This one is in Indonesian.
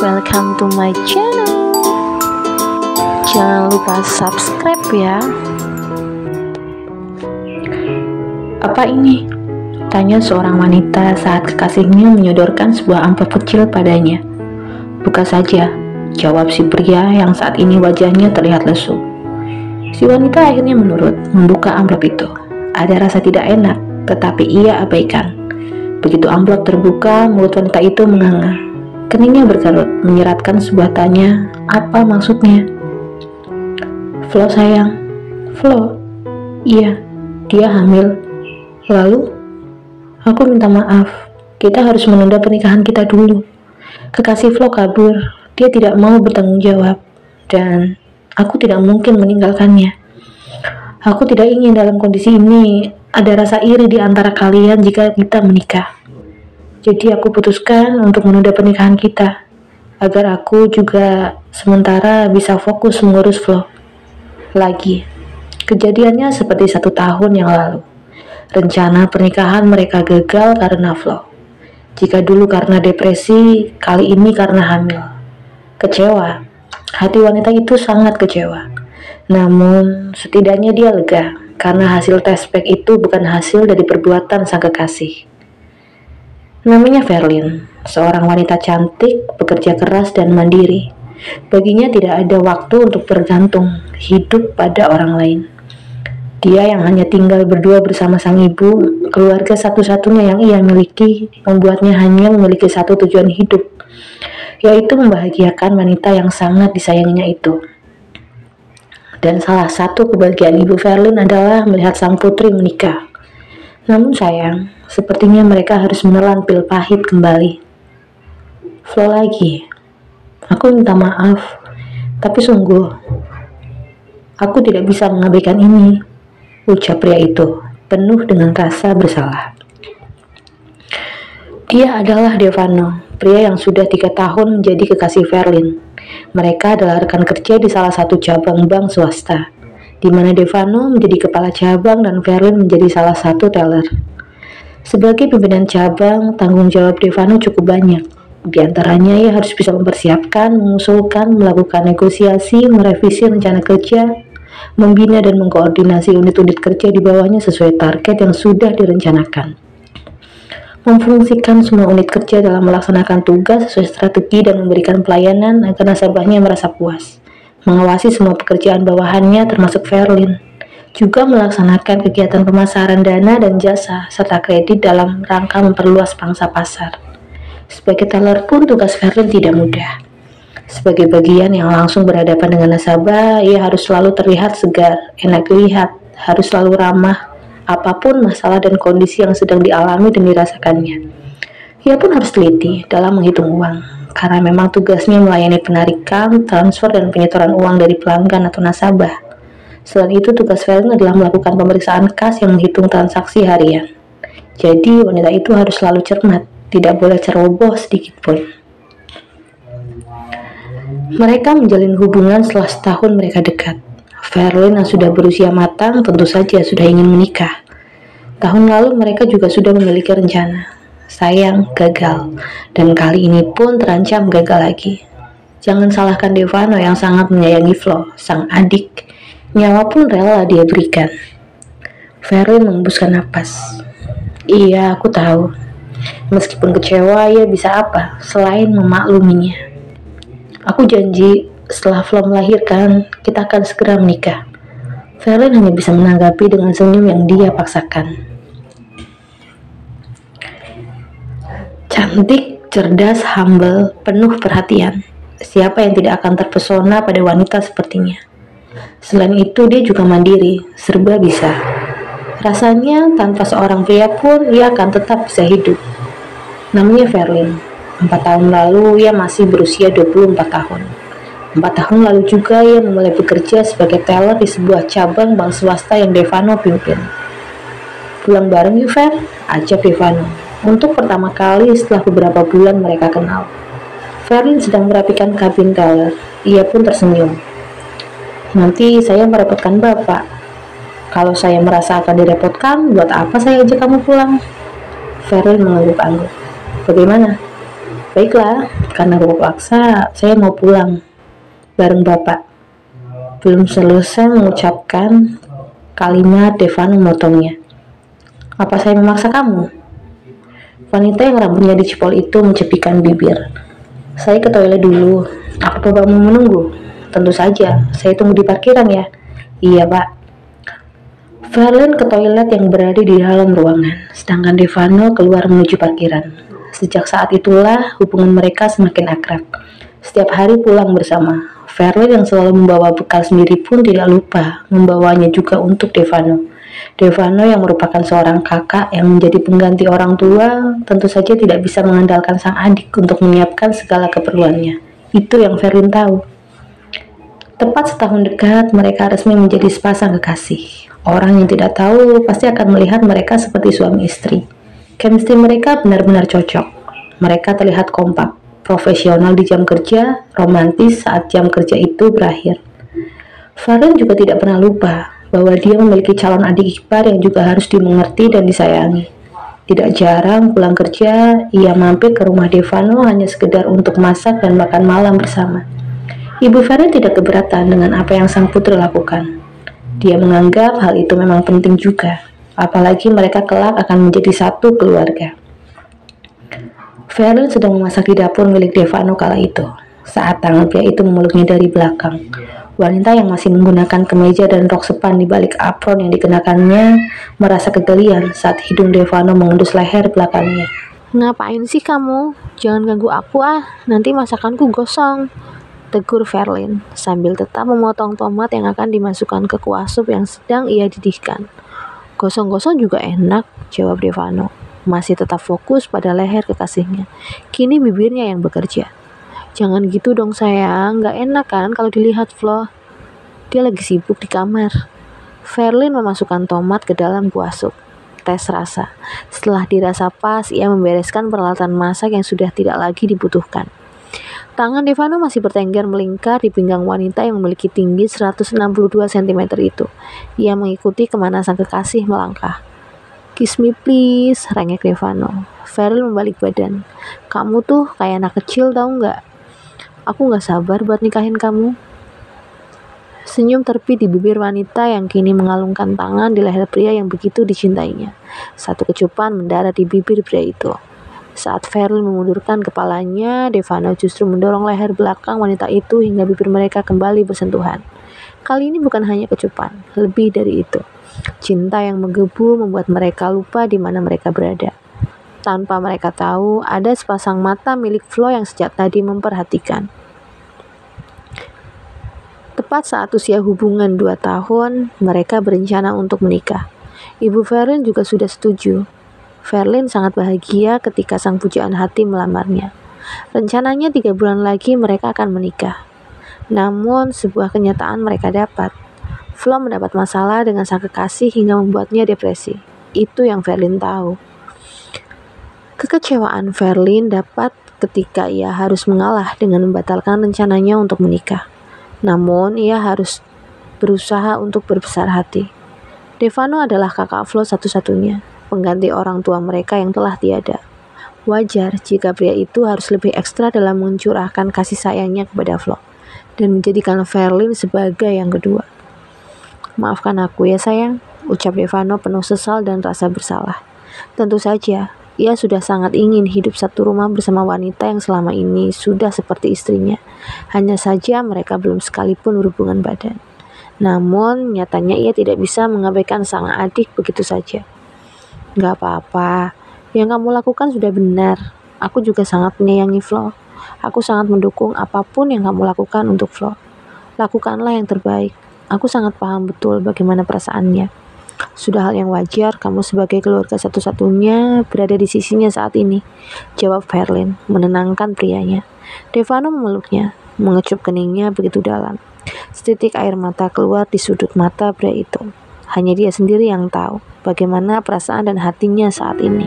welcome to my channel. Jangan lupa subscribe ya. Apa ini? Tanya seorang wanita saat kekasihnya menyodorkan sebuah amplop kecil padanya. Buka saja, jawab si pria yang saat ini wajahnya terlihat lesu. Si wanita akhirnya menurut, membuka amplop itu. Ada rasa tidak enak, tetapi ia abaikan. Begitu amplop terbuka, mulut wanita itu menganga. Keningnya berkerut, menyeratkan sebuah tanya, apa maksudnya? Flo sayang. Flo? Iya, dia hamil. Lalu? Aku minta maaf, kita harus menunda pernikahan kita dulu. Kekasih Flo kabur, dia tidak mau bertanggung jawab, dan aku tidak mungkin meninggalkannya. Aku tidak ingin dalam kondisi ini ada rasa iri di antara kalian jika kita menikah. Jadi aku putuskan untuk menunda pernikahan kita, agar aku juga sementara bisa fokus mengurus Flo. Lagi, kejadiannya seperti 1 tahun yang lalu. Rencana pernikahan mereka gagal karena Flo. Jika dulu karena depresi, kali ini karena hamil. Kecewa, hati wanita itu sangat kecewa. Namun, setidaknya dia lega, karena hasil tes pack itu bukan hasil dari perbuatan sang kekasih. Namanya Verlin, seorang wanita cantik, bekerja keras dan mandiri. Baginya tidak ada waktu untuk bergantung hidup pada orang lain. Dia yang hanya tinggal berdua bersama sang ibu, keluarga satu-satunya yang ia miliki, membuatnya hanya memiliki satu tujuan hidup, yaitu membahagiakan wanita yang sangat disayanginya itu. Dan salah satu kebahagiaan ibu Verlin adalah melihat sang putri menikah. Namun sayang, sepertinya mereka harus menelan pil pahit kembali. Flo lagi. Aku minta maaf, tapi sungguh, aku tidak bisa mengabaikan ini, ucap pria itu, penuh dengan rasa bersalah. Dia adalah Devano, pria yang sudah 3 tahun menjadi kekasih Verlin. Mereka adalah rekan kerja di salah satu cabang bank swasta, di mana Devano menjadi kepala cabang dan Verlin menjadi salah satu teller. Sebagai pimpinan cabang, tanggung jawab Devano cukup banyak. Di antaranya ia harus bisa mempersiapkan, mengusulkan, melakukan negosiasi, merevisi rencana kerja, membina dan mengkoordinasi unit-unit kerja di bawahnya sesuai target yang sudah direncanakan. Memfungsikan semua unit kerja dalam melaksanakan tugas sesuai strategi dan memberikan pelayanan agar nasabahnya merasa puas. Mengawasi semua pekerjaan bawahannya termasuk Verlin. Juga melaksanakan kegiatan pemasaran dana dan jasa serta kredit dalam rangka memperluas pangsa pasar. Sebagai teller pun tugas Verlin tidak mudah. Sebagai bagian yang langsung berhadapan dengan nasabah, ia harus selalu terlihat segar, enak dilihat, harus selalu ramah, apapun masalah dan kondisi yang sedang dialami dan dirasakannya. Ia pun harus teliti dalam menghitung uang, karena memang tugasnya melayani penarikan, transfer, dan penyetoran uang dari pelanggan atau nasabah. Selain itu, tugas Verlin adalah melakukan pemeriksaan kas yang menghitung transaksi harian. Jadi, wanita itu harus selalu cermat, tidak boleh ceroboh sedikit pun. Mereka menjalin hubungan setelah setahun mereka dekat. Verlin yang sudah berusia matang tentu saja sudah ingin menikah. Tahun lalu mereka juga sudah memiliki rencana. Sayang, gagal. Dan kali ini pun terancam gagal lagi. Jangan salahkan Devano yang sangat menyayangi Flo, sang adik. Nyawa pun rela dia berikan. Verlin mengembuskan napas. Iya, aku tahu. Meskipun kecewa, ia bisa apa selain memakluminya. Aku janji setelah Flo melahirkan, kita akan segera menikah. Verlin hanya bisa menanggapi dengan senyum yang dia paksakan. Cantik, cerdas, humble, penuh perhatian. Siapa yang tidak akan terpesona pada wanita sepertinya? Selain itu, dia juga mandiri, serba bisa. Rasanya tanpa seorang pria pun ia akan tetap bisa hidup. Namanya Verlin. 4 tahun lalu ia masih berusia 24 tahun. 4 tahun lalu juga ia mulai bekerja sebagai teller di sebuah cabang bank swasta yang Devano pimpin. Pulang bareng yuk Ver, ajak Devano. Untuk pertama kali setelah beberapa bulan mereka kenal. Verlin sedang merapikan kabin teller. Ia pun tersenyum. Nanti saya merepotkan Bapak. Kalau saya merasa akan direpotkan, buat apa saya ajak kamu pulang? Verlin mengangguk-angguk. Bagaimana? Baiklah, Karena paksa, saya mau pulang bareng Bapak. Belum selesai mengucapkan kalimat, Devano memotongnya. Apa saya memaksa kamu? Wanita yang rambutnya dicipol itu mencepikan bibir. Saya ke toilet dulu. Apa Bapak mau menunggu? Tentu saja, saya tunggu di parkiran ya. Iya Pak. Verlin ke toilet yang berada di dalam ruangan, sedangkan Devano keluar menuju parkiran. Sejak saat itulah hubungan mereka semakin akrab. Setiap hari pulang bersama. Verlin yang selalu membawa bekal sendiri pun tidak lupa membawanya juga untuk Devano. Devano yang merupakan seorang kakak yang menjadi pengganti orang tua, tentu saja tidak bisa mengandalkan sang adik untuk menyiapkan segala keperluannya. Itu yang Verlin tahu. Tepat setahun dekat, mereka resmi menjadi sepasang kekasih. Orang yang tidak tahu pasti akan melihat mereka seperti suami istri. Chemistry mereka benar-benar cocok. Mereka terlihat kompak, profesional di jam kerja, romantis saat jam kerja itu berakhir. Verlin juga tidak pernah lupa bahwa dia memiliki calon adik ipar yang juga harus dimengerti dan disayangi. Tidak jarang pulang kerja, ia mampir ke rumah Devano hanya sekedar untuk masak dan makan malam bersama. Ibu Verlin tidak keberatan dengan apa yang sang putri lakukan. Dia menganggap hal itu memang penting juga, apalagi mereka kelak akan menjadi satu keluarga. Verlin sedang memasak di dapur milik Devano kala itu, saat tangan pria itu memeluknya dari belakang. Wanita yang masih menggunakan kemeja dan rok sepan di balik apron yang dikenakannya merasa kegelian saat hidung Devano mengendus leher belakangnya. Ngapain sih kamu? Jangan ganggu aku nanti masakanku gosong, tegur Verlin sambil tetap memotong tomat yang akan dimasukkan ke kuah sup yang sedang ia didihkan. Gosong-gosong juga enak, jawab Devano, masih tetap fokus pada leher kekasihnya. Kini bibirnya yang bekerja. Jangan gitu dong sayang, gak enak kan kalau dilihat Flo. Dia lagi sibuk di kamar. Verlin memasukkan tomat ke dalam kuah sup. Tes rasa. Setelah dirasa pas, ia membereskan peralatan masak yang sudah tidak lagi dibutuhkan. Tangan Devano masih bertengger melingkar di pinggang wanita yang memiliki tinggi 162 cm itu. Ia mengikuti kemana sang kekasih melangkah. Kiss me please, rengek Devano. Verlin membalik badan. Kamu tuh kayak anak kecil tahu nggak? Aku nggak sabar buat nikahin kamu. Senyum terpi di bibir wanita yang kini mengalungkan tangan di leher pria yang begitu dicintainya. Satu kecupan mendarat di bibir pria itu. Saat Verlin memundurkan kepalanya, Devano justru mendorong leher belakang wanita itu hingga bibir mereka kembali bersentuhan. Kali ini bukan hanya kecupan, lebih dari itu. Cinta yang menggebu membuat mereka lupa di mana mereka berada. Tanpa mereka tahu, ada sepasang mata milik Flo yang sejak tadi memperhatikan. Tepat saat usia hubungan 2 tahun, mereka berencana untuk menikah. Ibu Verlin juga sudah setuju. Verlin sangat bahagia ketika sang pujaan hati melamarnya. Rencananya 3 bulan lagi mereka akan menikah. Namun sebuah kenyataan mereka dapat. Flo mendapat masalah dengan sang kekasih hingga membuatnya depresi. Itu yang Verlin tahu. Kekecewaan Verlin dapat ketika ia harus mengalah dengan membatalkan rencananya untuk menikah. Namun ia harus berusaha untuk berbesar hati. Devano adalah kakak Flo satu-satunya, pengganti orang tua mereka yang telah tiada. Wajar jika pria itu harus lebih ekstra dalam mencurahkan kasih sayangnya kepada Flo dan menjadikan Verlin sebagai yang kedua. Maafkan aku ya sayang, ucap Devano penuh sesal dan rasa bersalah. Tentu saja, ia sudah sangat ingin hidup satu rumah bersama wanita yang selama ini sudah seperti istrinya. Hanya saja mereka belum sekalipun berhubungan badan. Namun nyatanya ia tidak bisa mengabaikan sang adik begitu saja. Gak apa-apa, yang kamu lakukan sudah benar. Aku juga sangat menyayangi Flo. Aku sangat mendukung apapun yang kamu lakukan untuk Flo. Lakukanlah yang terbaik. Aku sangat paham betul bagaimana perasaannya. Sudah hal yang wajar kamu sebagai keluarga satu-satunya berada di sisinya saat ini, jawab Verlin, menenangkan prianya. Devano memeluknya, mengecup keningnya begitu dalam. Setitik air mata keluar di sudut mata pria itu. Hanya dia sendiri yang tahu bagaimana perasaan dan hatinya saat ini.